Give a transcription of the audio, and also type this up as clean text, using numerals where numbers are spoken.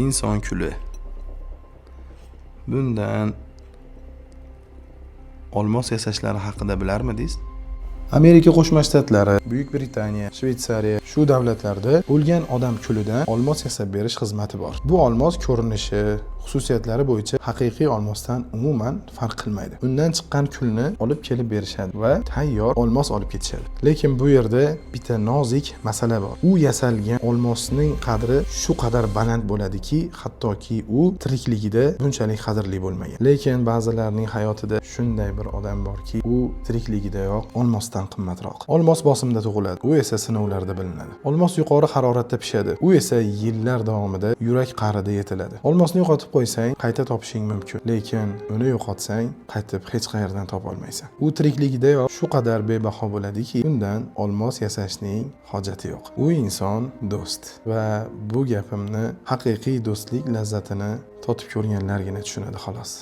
inson kuli. Bundan olmos yasashlari haqida bilarmidingiz? Amerika Qo'shma Shtatlari, Buyuk Britaniya, Shveysariya shu davlatlarda o'lgan odam kulidan olmos yasab berish xizmati bor. Bu olmos ko'rinishi, xususiyatlari bo'yicha haqiqiy olmosdan umuman farq qilmaydi. Undan chiqqan kulni olib kelib berishadi va tayyor olmos olib ketishadi. Lekin bu yerda bitta nozik masala bor. U yasalgan olmosning qadri shu qadar baland bo'ladiki, hattoki u tirikligida bunchalik qadrli bo'lmagan. Lekin ba'zilarning hayotida shunday bir odam borki, u tirikligidayoq olmosdan qimmatroq. Olmos bosimda tug'iladi, u esa sinovlarda bilinadi. Olmos yuqori haroratda pishadi, u esa yillar davomida yurak qa'rida yetiladi. Olmosni yo'qotib qo'ysang, qayta topishing mumkin, lekin uni yo'qotsang, qaytib hech qayerdan topa olmaysan. U tirikligidayoq shu qadar bebaho bo'ladiki, undan olmos yasashning hojati yo'q. U inson do'st va bu gapimni haqiqiy do'stlik lazzatini totib ko'rganlargina tushunadi xolos.